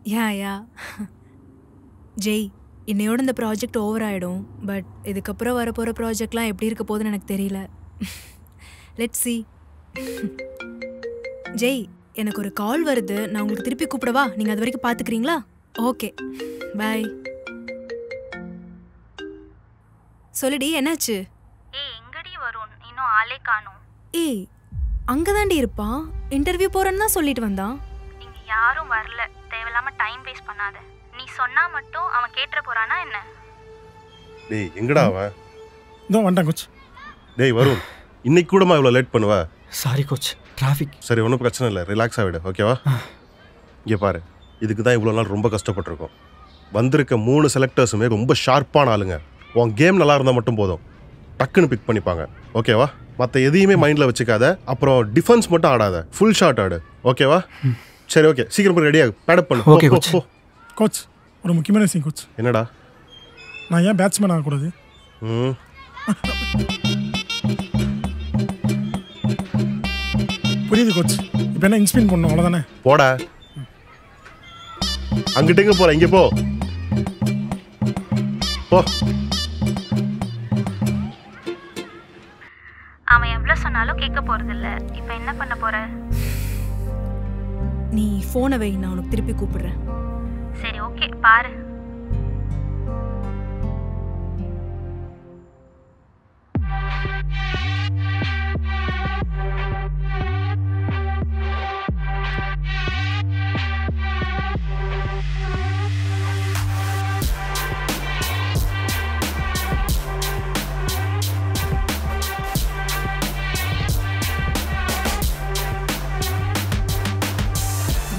யா ஜெய், இன்னையோட இந்த project over ஆகிடும். பட் இதுக்கப்புறம் வரப்போகிற ப்ராஜெக்ட்லாம் எப்படி இருக்க போகுதுன்னு எனக்கு தெரியல. Let's see. ஜெய், எனக்கு ஒரு கால் வருது. நான் உங்களுக்கு திருப்பி கூப்பிடவா? நீங்கள் அது வரைக்கும் பார்த்துக்கிறீங்களா? ஓகே, பாய். சொல்லுடி, என்னாச்சு? எங்கடி வருண்? இன்னும் ஆளே காணோம். ஏய், அங்கே தாண்டி இருப்பான். இன்டர்வியூ போகிறேன்னு தான் சொல்லிட்டு வந்தான். இங்க யாரும் வரல. தேவையில்லாம டைம் வேஸ்ட் பண்ணாத. நீ சொன்னா மட்டும் அவன் கேட்ற போறானா என்ன? டேய், எங்கடா அவன்? இதோ வந்துட்டான் கோச். டேய் வருண், இன்னைக்கு கூடமா இவ்வளோ லேட் பண்ணுவ? Sorry coach, traffic. சரி, ஒன்றும் பிரச்சனை இல்லை, ரிலாக்ஸாக விடு, ஓகேவா? இங்கே பாரு, இதுக்கு தான் இவ்வளோ நாள் ரொம்ப கஷ்டப்பட்டிருக்கோம். வந்திருக்க 3 செலக்டர்ஸுமே ரொம்ப ஷார்ப்பான ஆளுங்க. உன் கேம் நல்லா இருந்தால் மட்டும் போதும், டக்குன்னு பிக் பண்ணிப்பாங்க, ஓகேவா? மற்ற எதையுமே மைண்டில் வச்சுக்காத. அப்புறம் டிஃபென்ஸ் மட்டும் ஆடாத, ஃபுல் ஷாட் ஆடு, ஓகேவா? சரி, ஓகே, சீக்கிரம் போய் ரெடியாக பேடப் பண்ணு. Okay coach. கோச், ஒரு முக்கியமான விஷயம் கோச். என்னடா? நான் ஏன் பேட்ஸ்மேன் ஆகக்கூடாது? புரியுது கோச். இப்போ என்ன இன்ஸ்பின் பண்ணணும், அவ்வளோதானே? போடா, அங்கிட்ட எங்க போற? இங்கே போ போ. அவன் எவ்வளவு சொன்னாலும் கேட்க போறது இல்ல. இப்போ என்ன பண்ண போற? நீ ஃபோனை வை, நான் உனக்கு திருப்பி கூப்பிடுறேன். சரி, ஓகே, பாரு.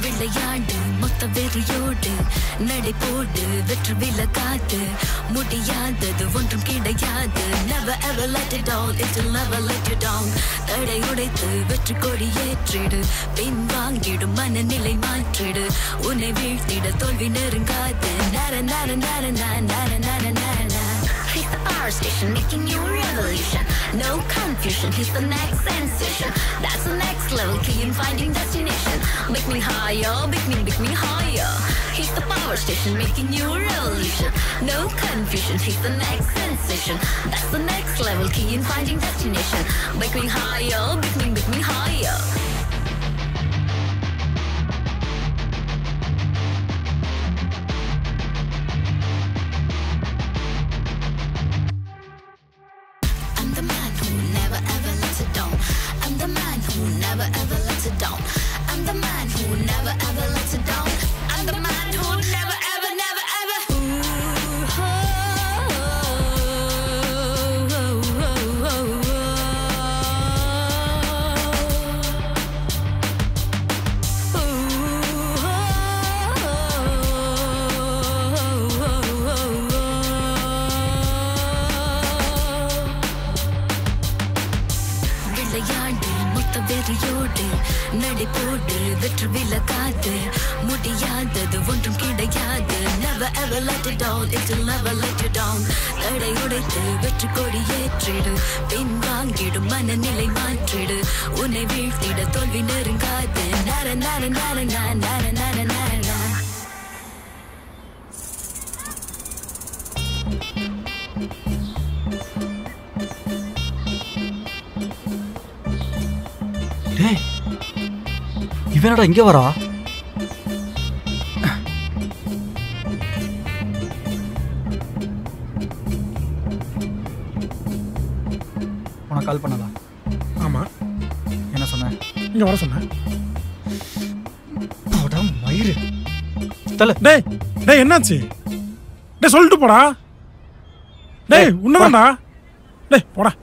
விளையாடு மொத்த வெறியோடு நடை போடு வெற்றி விலகாது முடியாதது ஒன்றும் கிடையாது. Never ever let it down, it will never let you down. தடை உடைத்து வெற்றி கொடி ஏற்றிடு, பின் வாங்கிடும் மனநிலை மாற்றிடு, உன்னை வீழ்த்திட தோல்வி நெருங்காது. நர நர நர நர நர நர நர. He's the power station making new revolution. No confusion, he's the next sensation. That's the next level key in finding destination. Make me higher, make me higher. He's the power station making new revolution. No confusion, he's the next sensation. That's the next level key in finding destination. Make me higher, make me higher. I'm the man who never ever lets it down. I'm the man who never ever lets it down. I'm the man who never ever lets it down. I'm the man who never ever never ever. விளையாடு மொத்த வெறியோடு நடை போடு வெற்றி விலகாது முடியாதது ஒன்றும் கிடையாது. Never ever let it down, it will never let you down. தடை உடைத்து வெற்றி கொடி ஏற்றிடு, பின் வாங்கிடும் மனநிலை மாற்றிடு, உன்னை வீழ்த்திட தோல்வி நெருங்காது. நர நர நர நர நர நர நர. டேய், இவனடா இங்கே வரா? உனக்கு கால் பண்ணதா? ஆமாம். என்ன சொன்னேன்? இங்கே வர சொன்னேன். போடா மயிறு தலை. டேய் டேய், என்னாச்சு? டேய் சொல்லிட்டு போடா. டேய் உன்னதான்டா. டேய் போடா.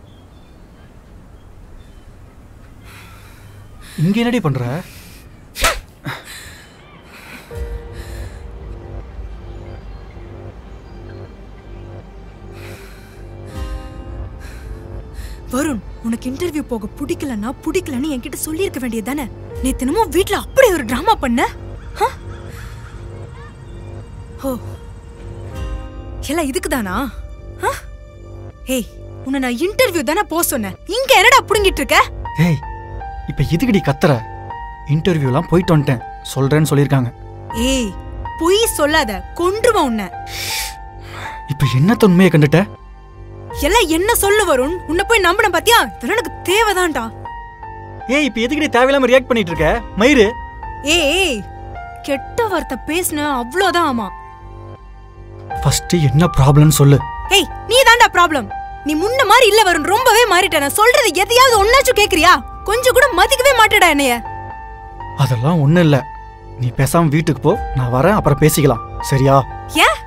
இங்கே என்னடி பண்ற? வருண், உனக்கு இன்டர்வியூ போக பிடிக்கலன்னு என்கிட்ட சொல்லியிருக்க வேண்டியது தானே? நீ தினமும் வீட்டில் அப்படி ஒரு டிராமா பண்ண. ஓ, எல்லாம் இதுக்கு தானா? ஏய், உன்னை நான் இன்டர்வியூ தானே போக சொன்னேன். இங்க என்னடா புடுங்கிட்டு இருக்க? ஏய், இப்ப எதுக்குடி கத்துற? இன்டர்வியூலாம் போயிட்டு வந்துட்டேன், சொல்றேன்னு சொல்லியிருக்காங்க. ஏய், பொய் சொல்லாத, கொன்றுவேன் உன்னை. இப்ப என்ன உண்மையை கண்டுட்ட? எல்லாம் என்ன சொல்லு வருண், உன்னை போய் நம்பின பாத்தியா? இதெல்லாம் எனக்கு தேவைதான்டா. ஏய் இப்ப எதுக்கு தேவையில்லாம ரியாக்ட் பண்ணிட்டு இருக்க மயிறு? ஏய் கெட்ட வார்த்தை பேசுன அவ்வளவுதான். ஆமா ஃபர்ஸ்ட் என்ன ப்ராப்ளம் சொல்லு. ஏய் நீ தான்டா ப்ராப்ளம். நீ முன்ன மாதிரி இல்ல வருண், ரொம்பவே மாறிட்ட. நான் சொல்றது எதையாவது ஒன்னாச்சும் கேக்குறியா? கொஞ்சம் கூட மதிக்கவே மாட்டேடா என்னைய. அதெல்லாம் ஒண்ணு இல்ல, நீ பேசாம வீட்டுக்கு போ, நான் வரேன், அப்புறம் பேசிக்கலாம், சரியா? ஏன்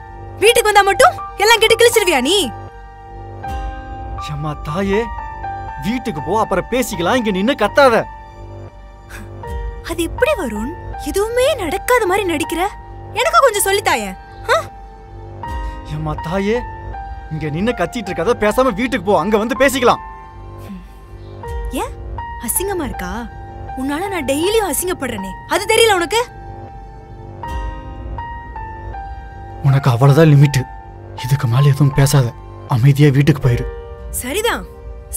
வீட்டுக்கு வந்தா மட்டும் எல்லாம் கெட்டு கிழிச்சிருவியா நீ? அம்மா தாயே, வீட்டுக்கு போ, அப்புறம் பேசிக்கலாம், இங்க நின்னு கத்தாத. அது எப்படி வருண்? எதுவுமே நடக்காத மாதிரி நடிக்கிற. எனக்கு கொஞ்சம் சொல்லித்தாயே. அம்மா தாயே, இங்க நின்னு கத்திட்டு இருக்காத, பேசாம வீட்டுக்கு போ, அங்க வந்து பேசிக்கலாம். ஏன் அசிங்கமா இருக்கா? உன்னால நான் டெய்லியும் அசிங்கப்படுறேனே, அது தெரியல உனக்கு? உனக்கு அவ்வளவுதான் லிமிட். இதுக்கு மேல எதுவும் பேசாத, அமைதியா வீட்டுக்கு போயிரு. சரிதான்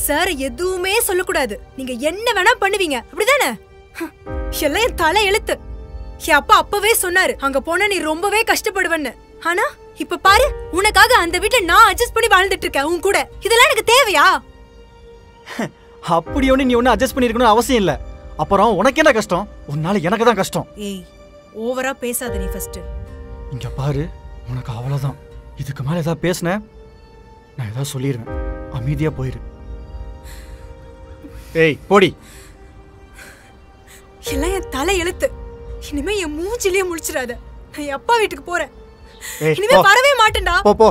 சார், எதுவுமே சொல்லக்கூடாது. நீங்க என்ன வேணா பண்ணுவீங்க, அப்படிதானே? எல்லாம் என் தலை எழுத்து. என் அப்பா அப்பவே சொன்னாரு, அங்க போனா நீ ரொம்பவே கஷ்டப்படுவன்னு. ஆனா இப்ப பாரு, உனக்காக அந்த வீட்டை நான் அட்ஜஸ்ட் பண்ணி வாழ்ந்துட்டு இருக்கேன் உன் கூட. இதெல்லாம் எனக்கு தேவையா? அப்படி ஒண்ணு நீ ஒண்ணு அட்ஜஸ்ட் பண்ணிருக்கணும் அவசியம் இல்ல. அப்புறம் உனக்கு என்ன கஷ்டம்? உன்னால எனக்கு தான் கஷ்டம். ஏய் ஓவரா பேசாத நீ ஃபர்ஸ்ட். இங்க பாரு, உனக்கு அவ்வளவுதான். இதுக்கு மேல ஏதாவது பேசுன நான் ஏதாவது சொல்லிடுவேன், அமைதியா போயிரு. ஏய் போடி. எல்லாம் என் தலை எழுத்து. இனிமே என் மூஞ்சிலேயே முழிச்சிடாத. நான் என் அப்பா வீட்டுக்கு போறேன். ஏய் இனிமே வரவே மாட்டேன்டா. போ போ.